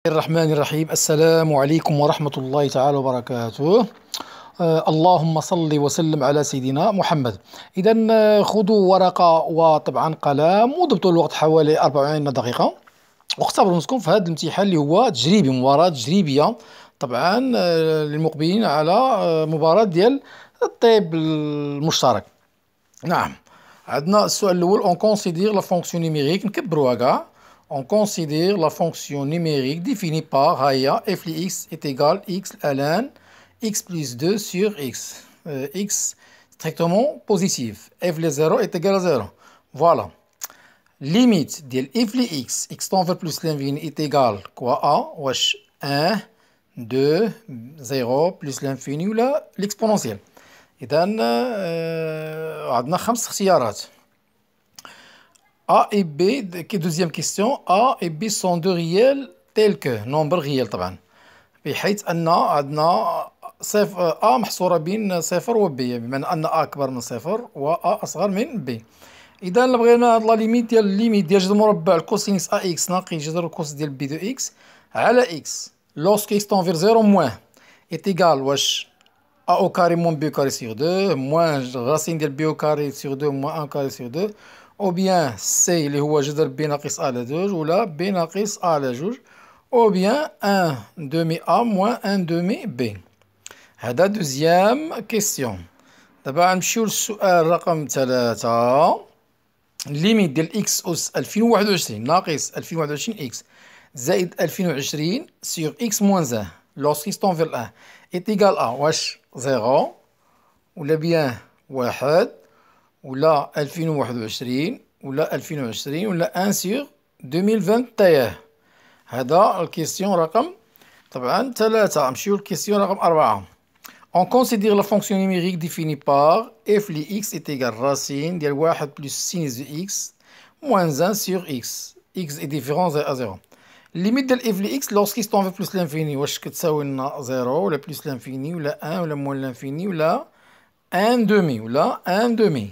الرحمن الرحيم. السلام عليكم ورحمة الله تعالى وبركاته. اللهم صل وسلم على سيدنا محمد. إذا خذوا ورقة وطبعا قلم وضبطوا الوقت حوالي 24 دقيقة، واختبروا نفسكم في هذا الامتحان اللي هو تجريبي، مباراة تجريبية طبعا للمقبلين على مباراة ديال الطب المشترك. نعم، عندنا السؤال الأول: on considère la fonction numérique، نكبروها كاع. On considère la fonction numérique définie par Haya f de x est égal x ln x plus 2 sur x. X strictement positif. F de 0 est égal à 0. Voilà. Limite de f de x, x tend vers plus l'infini est égal quoi à wesh 1, 2, 0 plus l'infini ou l'exponentielle. إذا عندنا 5 اختيارات. A et B, deuxième question, A et B sont deux réels tels que nombre réel طبعا، بحيث أن عندنا صفر A محصورة بين صفر و B، بمعنى أن A أكبر من صفر و A أصغر من B. إذا بغينا هاد لا ليميت ديال جذر مربع الكوسينس AX ناقص جذر الكوس ديال B دو X على X lorsque X tend vers 0 moins est égal واش A au carré moins B au carré sur 2 moins racine ديال B au carré sur 2 moins 1 carré sur 2 ou bien C اللي هو جذر B ناقص A على 2 ولا B ناقص A على 2 ou bien 1 demi A moins 1 demi B. هذا دوزيام كيستيون. دابا نمشيو للسؤال رقم 3. ليميت ديال إكس أس 2021 ناقص 2021 إكس زائد 2020 سيغ إكس موان 1 لوغسكي ستون فيغ 1 إيت إيكال أ واش 0 ولا بيان 1 ولا 2021 ولا 2020 ولا 1 سيغ 2021. هذا الكيستيون رقم طبعا 3. نمشيو للكيستيون رقم 4. On considère la fonction numérique définie par f de x est égal racine ديال 1 plus sinus de x moins 1 sur x. x est différent à 0. Limite ديال f de x lorsqu'il tend vers plus l'infini واش كتساوي لنا 0 ولا plus l'infini ولا 1 ولا moins l'infini ولا 1 demi ولا 1 demi.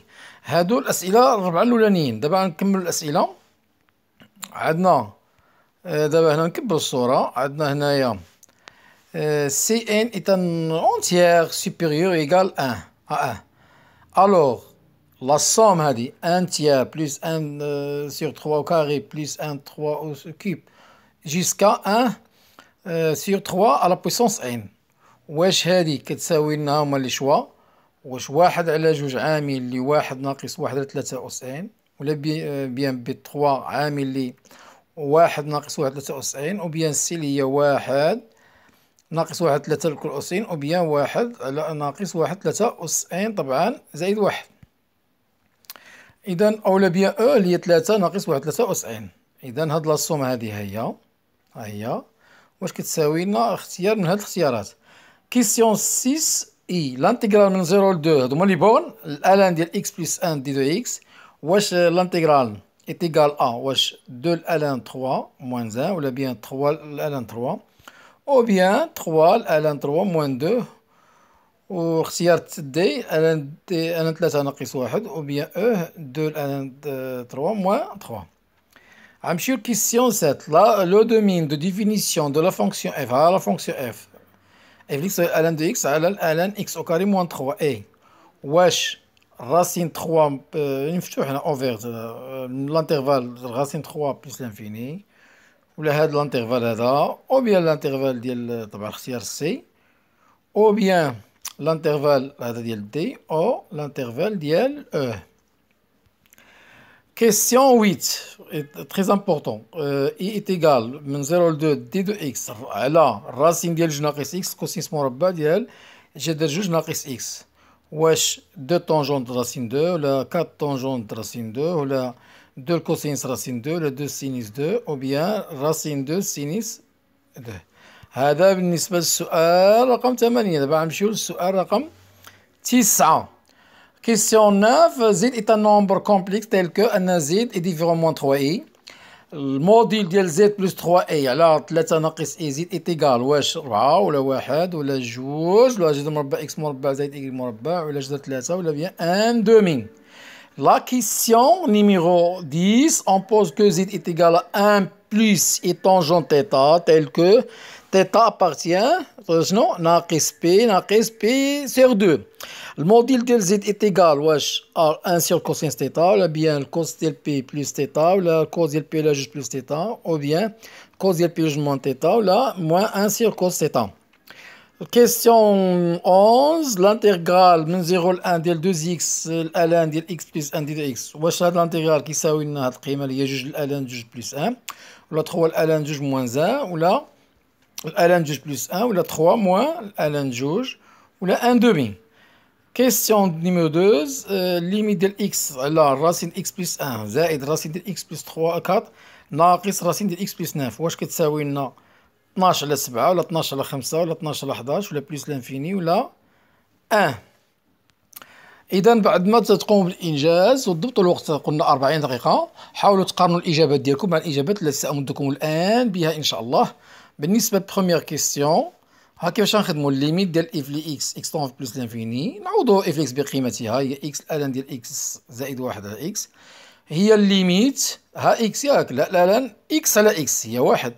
هادو الأسئلة الربعة الأولانيين. دابا نكمل الأسئلة. عندنا دابا هنا نكبر الصورة. عندنا هنايا Cn est un entière supérieur égal 1 à 1. Alors, la somme a dit 1 tiers plus 1 sur 3 au carré plus 1 3 au cube jusqu'à 1 sur 3 à la puissance n. واش هادي كتساوي لنا هما لي شوا؟ واش 1 على 2 عامل ل 1 ناقص 1 على 3 أس n ولا بيان ب 3 عامل ل 1 ناقص 1 على 3 أس n أو بيان سي اللي هي 1 ناقص 1 3 لكل أس n أو بيان 1 على ناقص 1 3 أس n طبعا زائد 1. إذا أو لا بيان أو اللي هي 3 ناقص 1 3 أس n. إذا هاد لاصوم هادي ها هي واش كتساوي لنا اختيار من هاد الاختيارات. كيسيون 6 إي لانتيغرال من 0 ل 2 هادو هما لي بورن الان ديال إكس بلس 1 دي دو إكس واش لانتيغرال est égal à واش 2 ln 3 moins 1 ولا بيان 3 ln 3 ou bien 3 ln 3 moins 2 واختيار دي ln 3 ناقص 1 ou bien E 2 ln 3 moins 3. غنمشيو لكيسيون 7. Là, le domaine de définition de la fonction f على la fonction f f x ln de x على ln x au carré moins 3 a واش racine 3 مفتوح هنا اوفيرت لانترفال racine 3 بلس لانفيني ولا هاد لانترفال هذا او بيان لانترفال ديال طبعا اختيار سي او بيان لانترفال هذا ديال دي او لانترفال ديال او. كيسيون 8 تري امبورطون. اي est égal من 0 ل 2 دي دو اكس على راسين ديال 2 ناقص اكس كوسينس مربع ديال جذر 2 ناقص اكس واش 2 طونجون د راسين 2 ولا 4 طونجون د راسين 2 ولا 2 كوسينس راسين 2 ولا 2 سينيس 2 او بيان راسين 2 سينيس 2. هذا بالنسبة للسؤال رقم 8. دابا غنمشيو للسؤال رقم 9. كيسيون 9. Z est un nombre complexe tel que أن Z est différent moins 3i. الموديل ديال Z بلس 3i على 3 ناقص i Z est égal واش 4 ولا 1 ولا 2 ولا جذر مربع x مربع زائد y مربع ولا جذر 3 ولا بيان 1 دومي. La question numéro 10, on pose que z est égal à 1 plus et tangente θ, tel que θ appartient, non, ناقص P sur 2. Le module de z est égal à 1 sur cosinus θ, ou bien le cos de P plus θ, ou le cos de P la juge plus θ, ou bien cos de P moins θ, ou là, moins 1 sur cos θ. Question 11, l'intégrale من 0 ل 1 ديال 2x الان ديال x بلس 1 ديال x، واش هاد الانتيغرال كيساوي لنا هاد القيمه اللي هي جوج الان جوج بلس 1، ولا 3 الان جوج موان 1، ولا الان جوج بلس 1، ولا 3 موان الان جوج، ولا 1 دومي. كيستيون نيميرو 12، ليميت ديال x على راسين x بلس 1 زائد راسين ديال x بلس 3 4 ناقص راسين ديال x بلس 9، واش كتساوي لنا 12 على 7 ولا 12 على 5 ولا 12 على 11 ولا بلس لانفيني ولا 1. اذا بعد ما تقوموا بالانجاز وتضبطوا الوقت، قلنا 40 دقيقه، حاولوا تقارنوا الاجابات ديالكم مع الاجابات التي سامدكم الان بها ان شاء الله. بالنسبه للبروميير كيستيون، ها كيفاش غنخدموا الليميت ديال اف لي اكس طون بلس لانفيني، نعوضوا اف اكس بقيمتها هي اكس الان ديال اكس زائد 1 على اكس، هي الليميت ها اكس ياك، لا الان اكس على اكس هي 1،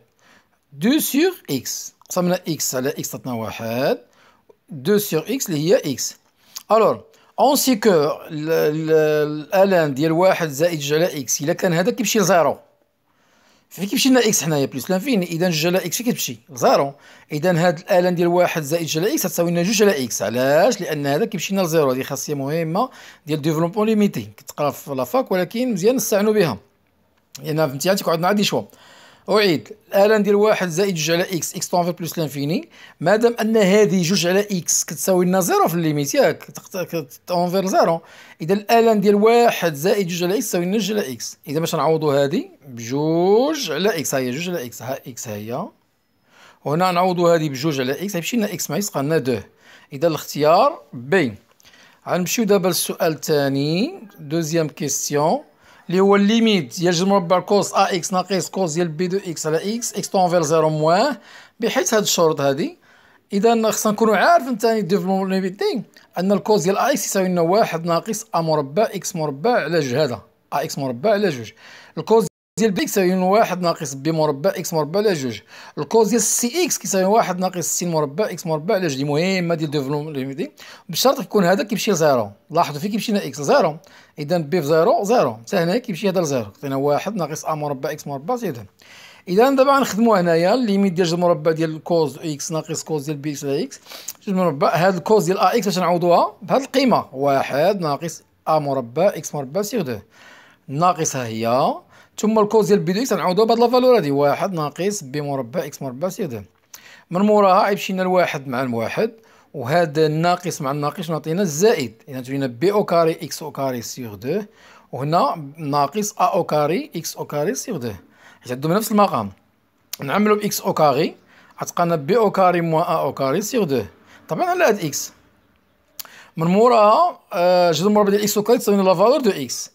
2 sur x قسمنا x على x عطنا واحد، 2 sur x اللي هي x. الوغ اون سي كو الان ديال واحد زائد جوج على x الا كان هذا كيمشي لزيرو، فين كيمشي لنا x حنايا بلس لانفيني، اذا جوج على x فين كتمشي لزيرو، اذا هاد الان ديال واحد زائد جوج على x غتساوي لنا جوج على x. علاش؟ لان هذا كيمشي لنا لزيرو، هذه خاصيه مهمه ديال ديفلوبمون ليميتي كتقرا في لافاك، ولكن مزيان نستعنوا بها لان في الامتحان تيكون عندنا دي شوا. أعيد، الان ديال واحد زائد جوج على إكس، إكس طونفي بلس لانفيني، مادام أن هذه جوج على إكس كتساوي لنا زيرو في الليميت ياك، كتونفير زيرو، إذا الان ديال واحد زائد جوج على إكس تساوي لنا جوج على إكس، إذا باش نعوضوا هذه بجوج على إكس، ها هي جوج على إكس، ها إكس ها هي، وهنا نعوضوا هذه بجوج على إكس، غيمشي لنا إكس مع إكس تبقى لنا دو، إذا الاختيار بي. غنمشيو دابا للسؤال الثاني، دوزيام كيستيون، اللي هو الليميت ديال جذر مربع كوس ا اكس ناقص كوس ديال بي دو اكس على اكس، اكس طونفير زيرو موان، بحيث هاد الشروط هادي. اذا خصنا نكونوا عارفين ثاني ديفلوبمون ليميتي ان الكوس ديال ا اكس يساوي لنا واحد ناقص ا مربع اكس مربع على جوج، هذا ا اكس مربع على جوج. الكوس ديال بي يساوي لنا واحد ناقص بي مربع اكس مربع على جوج. الكوس ديال سي اكس كيساوي واحد ناقص سي مربع اكس مربع على جوج. دي مهمه ديال ديفلوبمون ليميتي، بالشرط يكون هذا كيمشي لزيرو. لاحظوا فين كيمشي لنا اكس زيرو، اذا بي في زيرو زيرو، حتى هنا كيمشي هذا لزيرو، عطينا واحد ناقص ا مربع اكس مربع زائد. اذا دابا غنخدموا هنايا الليميت ديال جوج مربع ديال كوز اكس ناقص كوز ديال بي اكس على اكس، جوج مربع هاد الكوز ديال ا اكس باش نعوضوها بهاد القيمه، واحد ناقص ا مربع اكس مربع سيغ دو، ناقص ها هي، ثم الكوز ديال بي دو اكس غنعوضوها بهاد لافالور هادي، واحد ناقص بي مربع اكس مربع سيغ دو. من موراها غيمشي لنا الواحد مع الواحد، وهذا الناقص مع الناقص نعطينا الزائد، اذا تولينا بي او كاري اكس او كاري سيغ دو، وهنا ناقص ا او كاري اكس او كاري سيغ دو، حيت عندهم نفس المقام. نعملو باكس او كاري غتبقى لنا بي او كاري موان ا او كاري سيغ دو، طبعا على هاد اكس. من موراها جذر مربع ديال اكس او كاري تساوي لا فالور دو اكس،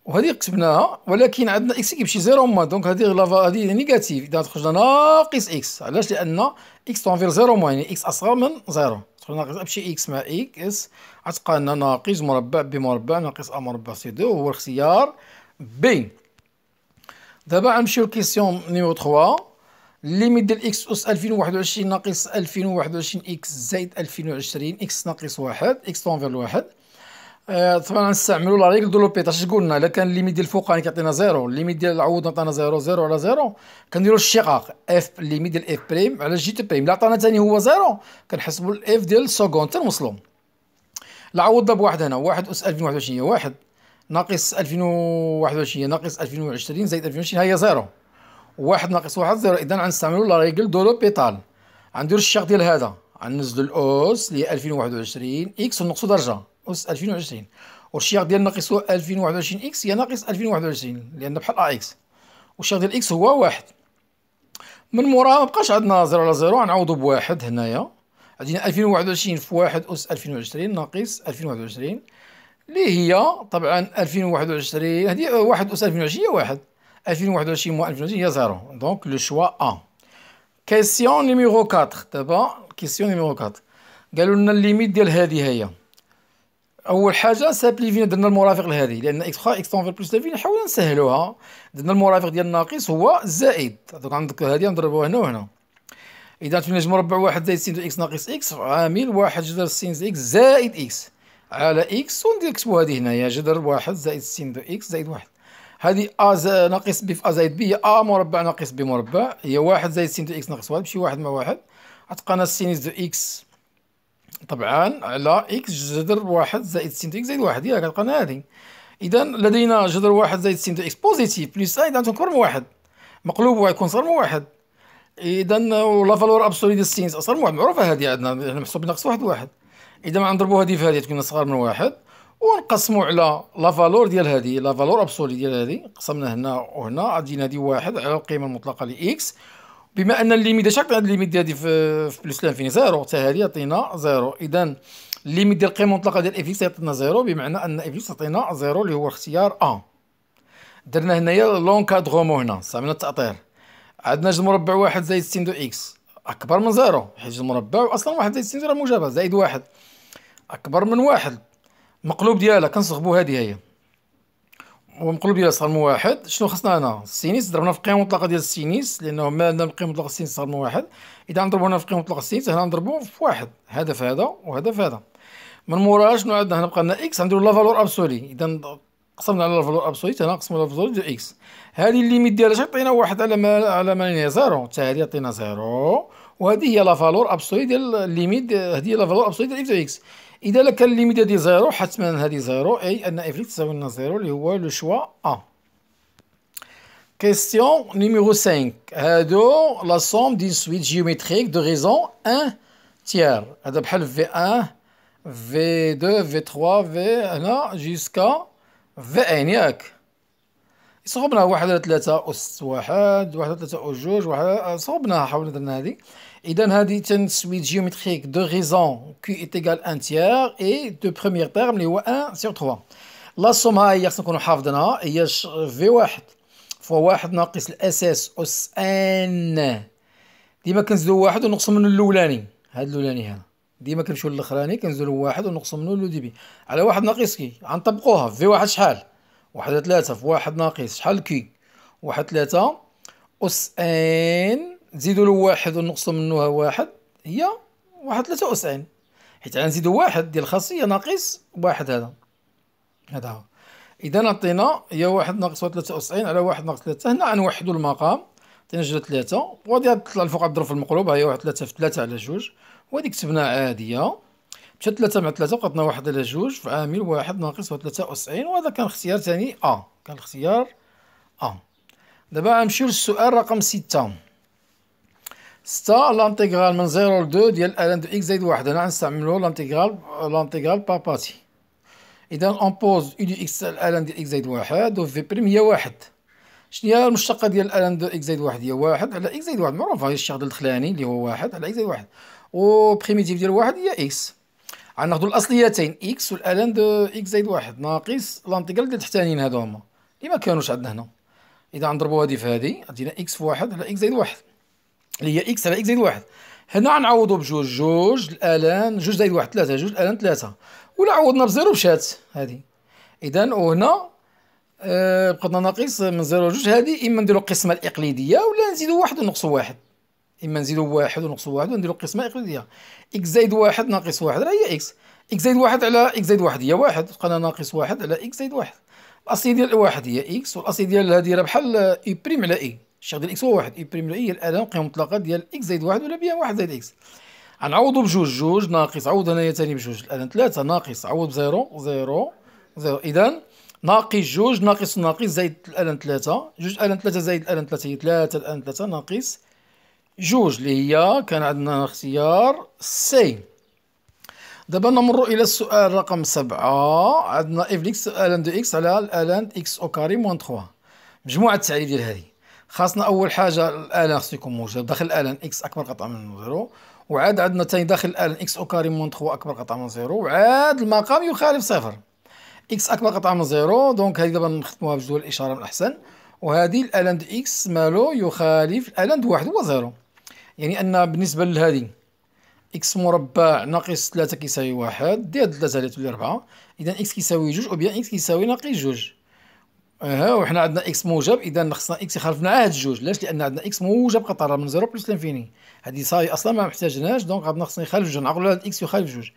وهذه كتبناها، ولكن عندنا اكس كيمشي زيرو موان، دونك هذه نيجاتيف، اذا تخرج لنا ناقص اكس. علاش؟ لان اكس طونفير زيرو موان، يعني اكس اصغر من زيرو، تخرج ناقص، امشي اكس مع اكس غتبقى لنا ناقص مربع بي مربع ناقص ا مربع سي دو، هو الاختيار بي. دابا غنمشيو لكيسيون نيميرو 3، ليميت ديال اكس اس 2021 ناقص 2021 اكس زائد 2020 اكس ناقص واحد، اكس طونفير لواحد. طبعا غنستعملو لا ريغل دو لوبيتاج. اش قلنا؟ الا كان الليميت ديال الفوقاني كيعطينا زيرو، الليميت ديال العوض عطانا زيرو، زيرو على زيرو كنديرو الشقاق اف، الليميت ديال اف بريم على جي تي بريم. الا عطانا ثاني هو زيرو كنحسبو الاف ديال السكوند تنوصلو. العوض بواحد هنا، واحد اس 2021 هي واحد، ناقص 2021 ناقص 2020 زائد 2020 هي زيرو، واحد ناقص واحد زيرو، اذا غنستعملو لا ريغل دو لوبيتال. غنديرو الشق ديال هذا، غنزلو الاس اللي هي 2021 اكس ونقصو درجه اس 2020، والشياق ديال ناقص 2021 اكس هي ناقص 2021 لان بحال ا اكس، والشياق ديال اكس هو واحد. من موراها مبقاش عندنا زيرو على زيرو، غنعوضو بواحد هنايا، عندنا 2021 في واحد اس 2020 ناقص 2021 اللي هي طبعا 2021 هذه واحد اس 2020 هي واحد، 2021 موان 2020 هي زيرو، دونك لو شوا ا. كيسيون نيميرو 4، دابا كيسيون نيميرو 4 قالوا لنا الليميت ديال هذه هي اول حاجه سامبليفينا، درنا المرافق لهذه لان اكس واخا اكس طونفيل بلس لافي نحاولوا نسهلوها. درنا المرافق ديال الناقص هو الزائد، دوك عندك هذه نضربوها هنا وهنا. اذا تولي مربع واحد زائد سين دو اكس ناقص اكس عامل واحد جذر سين دو اكس زائد اكس على اكس، ونكتبوا هذه هنايا جذر واحد زائد سين دو اكس زائد واحد. هذه ناقص بي في ا زائد بي هي ا مربع ناقص بي مربع، هي واحد زائد سين دو اكس ناقص واحد، ماشي واحد مع واحد. غتبقى سينيس دو اكس طبعا على اكس جذر واحد زائد سين دو اكس زائد واحد، ياك غتبقى هذه. اذا لدينا جذر واحد زائد سين دو اكس بوزيتيف بلس اذا تكبر من واحد، مقلوب يكون صغر من واحد. اذا لا فالور ابسولي ديال السينس اصغر من واحد، معروفه هذه عندنا محسوب ناقص واحد واحد. اذا ما نضربوا هذه في هذه تكون صغر من واحد، ونقسموا على لا فالور ديال هذه، لا فالور ابسولي ديال هذه قسمنا هنا وهنا، غادينا هذه واحد على القيمه المطلقه لاكس. بما ان الليميت شحال هاد الليميت هذه في بلس لانفيني زيرو، حتى هذه عطينا زيرو. اذا الليميت ديال القيمه المطلقه ديال اف اكس يعطينا زيرو، بمعنى ان اف اكس عطينا زيرو اللي هو اختيار ا. درنا هنايا لونكادغومون، هنا استعملنا التأطير. عندنا جذر مربع واحد زائد سين دو اكس اكبر من زيرو، حيت جذر مربع اصلا واحد زائد سين دو راه موجبه، زائد واحد اكبر من واحد، مقلوب ديالها كنصغبوا هذه هي، ومقلوب ديالها صغر من واحد. شنو خصنا هنا؟ السينيس ضربنا في القيمه المطلقه ديال السينيس، لانه ما عندنا القيمه المطلقه السينيس صغر من واحد. اذا نضربوا هنا في القيمه المطلقه السينيس، هنا نضربوا في واحد، هذا في هذا وهذا في هذا. من موراها شنو عندنا هنا؟ بقى لنا اكس نديرو لا فالور ابسولي. اذا قسمنا على لا فالور ابسولي، هنا قسمنا على لا فالور ديال اكس. هذه الليميت ديالها شحال عطينا؟ واحد على ما هي زيرو، حتى هذه عطينا زيرو. وهذه هي لا فالور ابسولي ديال الليميت، هذه هي لا فالور ابسولي ديال اف دو اكس. اذا كان الليميت هذه زيرو، حتما هذه زيرو، اي ان اف اكس تساوي لنا زيرو اللي هو لو شوا ا. Question numéro 5. هادو la somme d'une suite géométrique de raisons 1 tiers. هذا بحال V1 V2 V3 V هنا jusqu'à Vn ياك. صغبناها واحد على ثلاثة أس واحد، واحد على ثلاثة أس جوج، واحد صغبناها، حاولنا درنا هادي. إذا هادي تن suite géométrique de raisons Q est égal 1 tiers et de premier terme اللي هو 1 sur 3. لا سوم ها هي خصنا نكونو حافظينها، هي في واحد فوا واحد ناقص الاساس اس ان. ديما كنزيدو واحد ونقصو منو الاولاني، هاد الاولاني هذا ديما كنمشيو للاخراني كنزيدو واحد ونقصو منو لو ديبي على واحد ناقص كي. غنطبقوها في واحد شحال؟ واحد على ثلاثة في واحد ناقص شحال كي؟ واحد ثلاثة اس ان، نزيدو له واحد ونقصو منو واحد، هي واحد ثلاثة اس ان، حيت غنزيدو واحد ديال الخاصية ناقص واحد هذا هو. إذا عطينا هي واحد ناقص واحد ثلاثة أس عين على واحد ناقص ثلاثة. هنا غنوحدو المقام، عطينا جوج ثلاثة، وغادي تطلع الفوق تضرب في المقلوب، هي واحد ثلاثة في ثلاثة على جوج، وهادي كتبناها عادية، مشات ثلاثة مع ثلاثة بقاتنا واحد على جوج في عامل واحد ناقص واحد ثلاثة أس عين، وهذا كان اختيار ثاني أ، كان الاختيار أ. دابا غنمشيو للسؤال رقم ستة. لانتيغرال من زيرو لدو ديال الان دو اكس زائد واحد. هنا غنستعملو لانتيغرال بار بارتي. إذا أون بوز يو دي إكس الألان ديال إكس زائد واحد و في بريم هي واحد. شنو هي المشتقة ديال الألان دو إكس زائد واحد؟ هي واحد على إكس زائد واحد، معروفة هي الشغل الدخلاني اللي هو واحد على إكس زائد واحد، و بريميتيف ديال واحد هي إكس. غناخدو الأصليتين إكس والألان دو إكس زائد واحد ناقص لانتيغرال ديال التحتانيين هادو هما اللي مكانوش عندنا هنا. إذا غنضربو هادي في هادي عندنا إكس في واحد على إكس زائد واحد اللي هي إكس على إكس زائد واحد. هنا غنعوضو بجوج، جوج الألان جوج زائد واحد ثلاثة، جوج الألان ثلاثة، ولا عوضنا بزيرو مشات هادي. إذا وهنا بقاتنا ناقص من زيرو لجوج. هادي إما نديرو القسمة الإقليدية ولا نزيدو واحد ونقصو واحد، إما نزيدو واحد ونقصو واحد ونديرو القسمة الإقليدية. إكس زائد واحد ناقص واحد راه هي إكس، إكس زائد واحد على إكس زائد واحد هي واحد، بقانا ناقص واحد على إكس زائد واحد. الأصلية ديال واحد هي إكس، والأصلية ديال هادي راه بحال إي بريم على إي، الشغل ديال إكس هو واحد، إي بريم على إي هي الألان القيمة المطلقة ديال إكس زائد واحد ولا بها واحد زائد إكس. غنعوضو بجوج، جوج ناقص عوض هنايا تاني بجوج، الآن ثلاثة ناقص عوض بزيرو، زيرو زيرو. إذا ناقص جوج ناقص ناقص زايد الآن ثلاثة، جوج الآن ثلاثة زايد الآن ثلاثة هي ثلاثة الآن ثلاثة ناقص جوج اللي هي كان عندنا اختيار سي. دابا نمر إلى السؤال رقم 7. عندنا اف ديكس الان دو اكس على الان اكس او كاري موان 3. مجموعة التعريف ديال هذه خاصنا أول حاجة الآلان خصو يكون موجب داخل الآلان إكس أكبر قطعة من زيرو، وعاد عندنا تاني داخل الآلان إكس أو كاري موان 3 أكبر قطعة من زيرو، وعاد المقام يخالف صفر، إكس أكبر قطعة من زيرو. دونك هذه دابا نختموها بجدول الإشارة من الأحسن. وهذه الآلان دو إكس مالو يخالف الآلان دو واحد هو زيرو، يعني أن بالنسبة لهذه إكس مربع ناقص 3 كيساوي 1، دير 3 اللي تولي 4. إذا إكس كيساوي 2 أو بيان إكس كيساوي ناقص 2. وحنا عندنا إكس موجب، إذا خصنا إكس يخالف مع هاد الجوج. علاش؟ لأن عندنا إكس موجب قطر من 0 بلس لانفيني، هادي صاي أصلا ما محتاجناش، دونك غادي خصنا يخالف جوج، نعقلو هاد إكس يخالف جوج.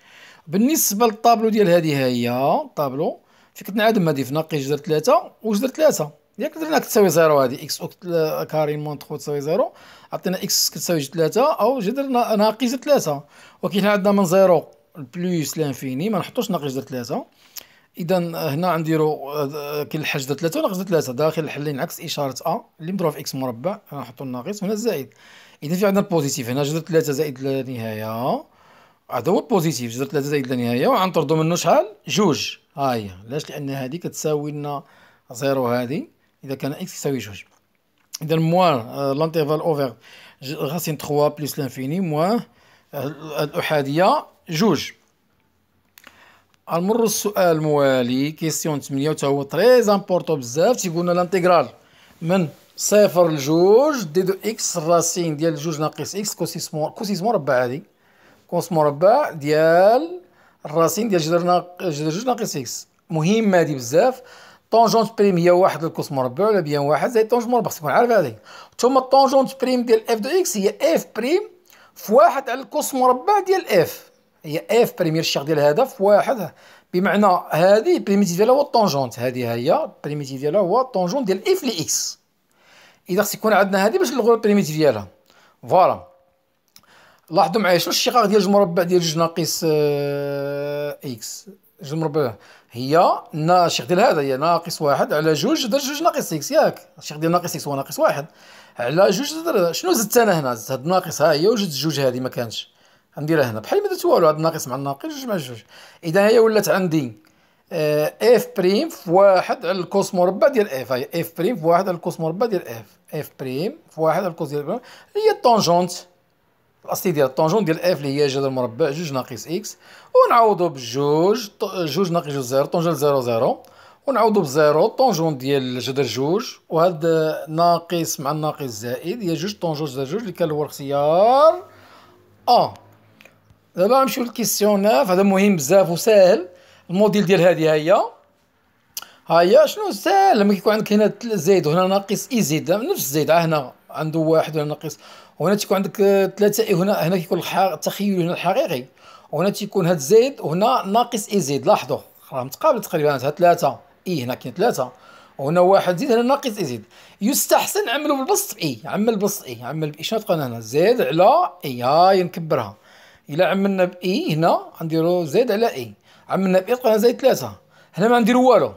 بالنسبة للطابلو ديال هادي ها هي الطابلو، فين كتنعدم هادي في ناقص جذر 3 وجذر 3. ياك درنا كتساوي 0 هادي إكس كاري مون 3 تساوي 0، عطينا إكس كتساوي 3 أو جذر ناقص جذر 3. ولكن عندنا من 0 بلس لانفيني ما نحطوش ناقص جذر 3. إذا هنا غنديرو كاين الحل جذر 3 وناقص جذر 3 داخل الحلين عكس إشارة أ اللي مضروبة في إكس مربع، غنحطو الناقص وهنا الزائد. إذا في عندنا البوزيتيف هنا جذر 3 زائد النهاية، هذا هو البوزيتيف جذر 3 زائد النهاية، وغنطردو منو شحال؟ جوج. ها هي علاش؟ لأن هادي كتساوي لنا زيرو هادي إذا كان إكس يساوي جوج. إذا موان لانترفال أوفر غاسين 3 بلس لانفيني موان الأحادية جوج. غنمرو السؤال الموالي كيسيون 8 وتا هو تري امبورطون بزاف. تيقولنا لانتيغرال من صفر لجوج دي دو إكس الراسين ديال جوج ناقص إكس كوسيس مربع، هادي كوس مربع ديال الراسين ديال جذر جوج ناقص إكس. مهمة هادي بزاف. طونجونت بريم هي واحد للكوس مربع ولا بيان واحد زائد طونجونت مربع، خصك تكون عارف هادي. ثم الطونجونت بريم ديال اف دو إكس هي اف بريم في واحد على الكوس مربع ديال اف، هي اف بريمير الشق ديال هذا في واحد، بمعنى هذه بريميتيف ديالها هو الطونجونت، هذه هي بريميتيف ديالها هو الطونجونت ديال اف لاكس. اذا خص يكون عندنا هذه باش نلغيو البريميتيف ديالها. فوالا لاحظوا معايا شنو الشقاق ديال المربع ديال جوج ناقص اكس. جوج مربع هي الشق ديال هذا هي ناقص واحد على جوج درج جوج ناقص اكس، ياك الشق ديال ناقص اكس هو ناقص واحد على جوج شنو زدت انا هنا؟ زدت هاد الناقص ها هي وجدت جوج هذه ما كانش، غنديرها هنا بحال ما درت والو، هاد الناقص مع الناقص جوج مع جوج. اذا هي ولات عندي اف بريم في واحد على الكوس مربع ديال اف، هي اف بريم في واحد على الكوس مربع ديال اف، اف بريم في واحد على الكوس ديال هي الطونجونت الاصلي ديال الطونجونت ديال اف اللي هي جذر مربع جوج ناقص اكس، ونعوضو بجوج جوج ناقص جوج زيرو طونجونت زيرو زيرو، ونعوضو بزيرو طونجونت ديال جذر جوج، وهاد ناقص مع الناقص زائد هي جوج طونجونت جذر جوج اللي كان هو الاختيار دابا غنمشيو للكيسيون 9. هذا مهم بزاف وساهل. الموديل ديال هذه ها هي شنو ساهل. لما كيكون عندك هنا زيد وهنا ناقص اي زيد نفس الزيد، هنا عنده واحد وهنا ناقص، وهنا تيكون عندك 3 اي، هنا كيكون التخيل هنا الحقيقي، وهنا تيكون هاد زيد وهنا ناقص اي زيد. لاحظوا راه متقابل تقريبا، هاد 3 اي هنا كاين 3 وهنا واحد زيد هنا ناقص اي زيد. يستحسن نعملو بالبسط باي، عمل بالبسط اي، عمل باي شنو تلقى هنا زيد على اي، هاي نكبرها. الا عملنا باي هنا غنديرو زيد على اي، عملنا باي تلقى زايد 3. هنا ما نديرو والو،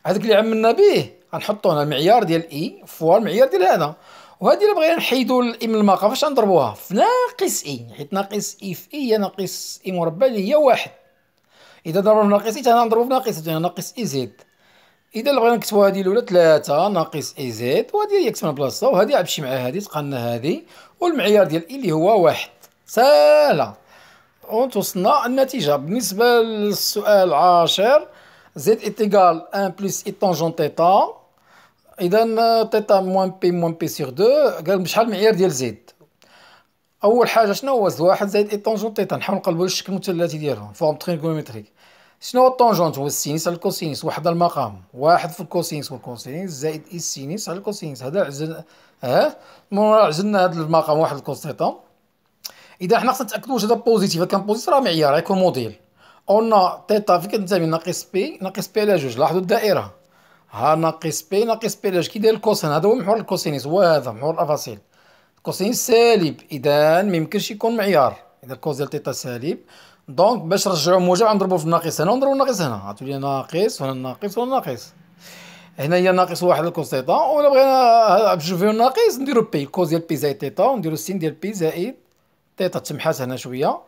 هذاك اللي عملنا به غنحطو هنا المعيار ديال اي فوا المعيار ديال هذا. وهذه الا بغينا نحيدو الاي من المقام فاش غنضربوها في ناقص اي، حيت ناقص اي في اي هي ناقص اي مربع اللي هي واحد. اذا ضربنا في ناقص اي حتى غنضربو في ناقص اي ناقص اي زيد. اذا بغينا نكتبو هذه الاولى 3 ناقص اي زيد، وهذه هي كتبنا بلاصتها، وهذه عاد تمشي مع هذه تبقى لنا هذه، والمعيار ديال اي اللي هو واحد. ساهله وتوصلنا النتيجة. بالنسبة للسؤال 10 زد إتيغال 1 بلس إي طونجون تيتا، إذا تيتا موان بي سيغ دو، قال بشحال المعيار ديال زد. أول حاجة شنو هو زد واحد زائد إي طونجون تيتا، نحاول نقلبو للشكل المثلثي ديالهم فورم تريغونومتريك. شنو هو الطونجونت؟ هو السينيس على الكوسينيس، واحد المقام، واحد في الكوسينيس والكوسينيس زائد إي السينيس على الكوسينيس. هذا عزل عزلنا هذا المقام واحد الكوس تيتا. اذا حنا خصنا نتاكدوا واش هذا بوزيتيف، كان بوزيتيف راه معيار غيكون موديل. قلنا تيتا فين كتنتمي ناقص بي، ناقص بي على جوج. لاحظوا الدائره ها ناقص بي على جوج كي داير الكوسين، هذا هو محور الكوسينيس، هو هذا محور الافاصيل. الكوسينيس سالب، اذا ما يمكنش يكون معيار. اذا الكوس ديال تيتا سالب، دونك باش نرجعوا موجب غنضربوا في الناقص هنا ونضربوا الناقص هنا، غتولي ناقص وهنا ناقص وهنا ناقص. هنا هي ناقص واحد الكوس تيتا، ولا بغينا باش نشوفو الناقص نديرو بي، الكوس ديال بي زائد تيتا، ونديرو السين ديال بي زائد تيتا تمحات هنا شويه.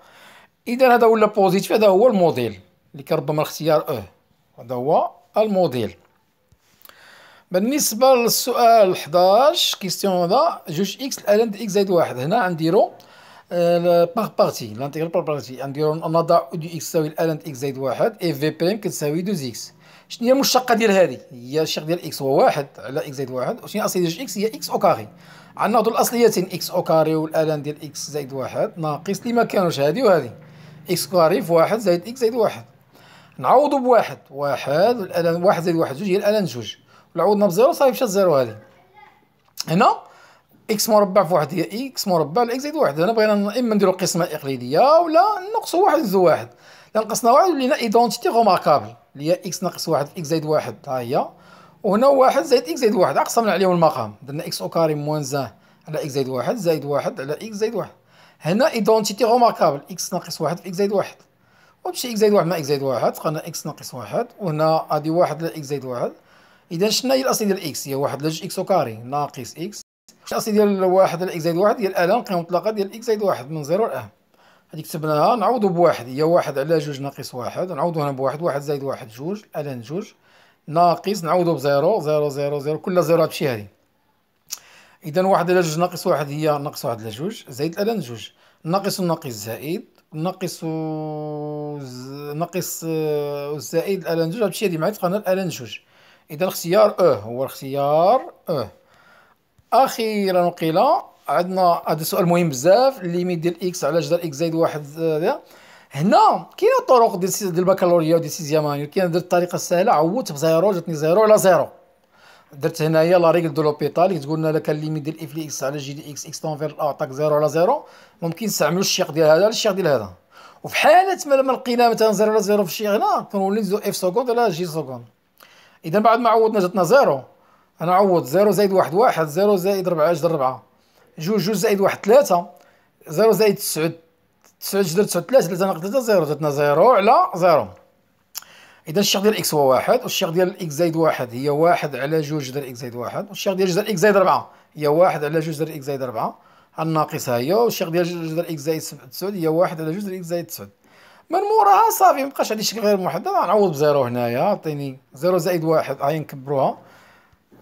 اذا هذا ولا بوزيتيف، هذا هو الموديل اللي كان ربما الاختيار هذا هو الموديل. بالنسبه للسؤال 11 كيستيون هذا جوج اكس الان دي اكس زائد واحد، هنا غنديرو باغ بارتي لانتيغرال باغ بارتي، غنديرو نضع دي اكس تساوي الان دي اكس زائد واحد اف في بريم كتساوي 2 اكس. شنو هي المشتقه ديال هذه؟ هي الشق ديال اكس هو واحد على اكس زائد واحد، وشنو هي اصل ديال اكس؟ هي اكس او كاري. عندنا هادو الاصليتين اكس او كاري والالان ديال اكس زائد واحد ناقص اللي ما كانوش هادي وهادي اكس كاري في واحد زائد اكس زائد واحد. نعوضو بواحد والالان واحد زائد واحد جوج هي الالان جوج، وعوضنا بزيرو صافي مشات زيرو هادي. هنا اكس مربع في واحد هي اكس مربع على اكس زائد واحد. هنا بغينا اما نديرو قسمة اقليدية ولا نقصو واحد زائد واحد. إلا نقصنا واحد ولينا ايدونتيتي غوماركابل اللي هي اكس ناقص واحد في اكس زائد واحد ها هي، وهنا واحد زائد اكس زائد واحد قسمنا عليهم المقام درنا اكس او كاري موان زان على اكس زائد واحد زائد واحد على اكس زائد واحد. هنا ايدونتيتي غوماركابل اكس ناقص واحد في اكس زائد واحد، ومشي اكس زائد واحد مع اكس زائد واحد قلنا اكس ناقص واحد، وهنا هادي واحد على اكس زائد واحد. اذا شنا هي الاصل ديال اكس هي واحد على جوج اكس او كاري ناقص اكس. الاصل ديال واحد على اكس زائد واحد هي الالان القيمة المطلقة ديال اكس زائد واحد من زيرو لأ. هادي كتبناها نعوضو بواحد هي واحد على جوج ناقص واحد، ونعوضو هنا بواحد واحد زائد واحد جوج الان جوج ناقص نعوضو بزيرو زيرو زيرو زيرو كل زيرو تمشي هادي. اذا واحد على جوج ناقص واحد هي ناقص واحد على جوج زائد الان جوج ناقص وناقص زائد ناقص ناقص والزائد الان جوج غتمشي هادي مع تلقانا الان جوج. اذا الاختيار هو الاختيار اخيرا وقيلا. عندنا هذا السؤال مهم بزاف، الليميت ديال اكس على جدار اكس زائد واحد هنا كاينه طرق ديال البكالوريا وديال سيزيام اني. كاين درت الطريقه السهله عوضت بزيرو جاتني زيرو على زيرو. درت هنايا لا ريغل دو لوبيتال اللي تقول لنا كان الليميت ديال اف اكس على جي دي اكس اكس طونفير عطاك زيرو على زيرو. ممكن نستعملوا الشيق ديال هذا للشيق ديال هذا، وفي حاله ما لقينا مثلا زيرو على زيرو في الشيق هنا كنولي نديرو اف سكوند على جي سكوند. اذا بعد ما عوضنا جاتنا زيرو غنعوض زيرو زائد واحد واحد زيرو زائد ربعة جدر ربعة جوج جوج زائد واحد ثلاثة زيرو زائد تسعود تسعود جدر تسعود ثلاثة ثلاثة ناقص ثلاثة زيرو جاتنا زيرو على زيرو. إذا الشيق ديال إكس هو واحد، والشيق ديال إكس زائد واحد هي واحد على جوج جدر إكس زائد واحد، والشيق ديال جدر إكس زائد ربعة هي واحد على جوج جدر إكس زائد ربعة الناقص ها هي، والشيق ديال جدر إكس زائد تسعود هي واحد على جوج جدر إكس زائد تسعود. من موراها صافي مبقاش عندي شكل غير محدد غنعوض بزيرو هنايا عطيني زيرو زائد واحد هاي نكبروها.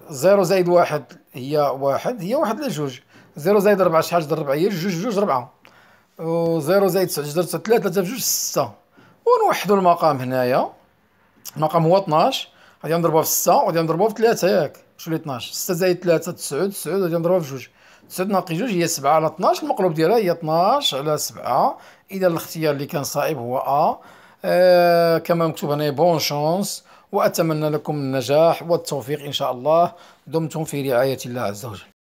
زيرو زائد واحد هي واحد هي واحد على جوج، زيرو زائد ربعة شحال جدر ربعة هي جوج جوج ربعة، وزيرو زائد تسعود جدر تسعود ثلاثة ثلاثة في جوج ستة. ونوحدو المقام هنايا، المقام هو 12 غادي نضربوها في 6 وغادي نضربوها في 3 ياك شنو اللي 12 6 زائد 3 9 9 غادي نضربوها في جوج 9 ناقص جوج هي 7 على 12 المقلوب ديالها هي 12 على 7. اذا الاختيار اللي كان صائب هو كما مكتوب هنا بون شانس، واتمنى لكم النجاح والتوفيق ان شاء الله. دمتم في رعاية الله عز وجل.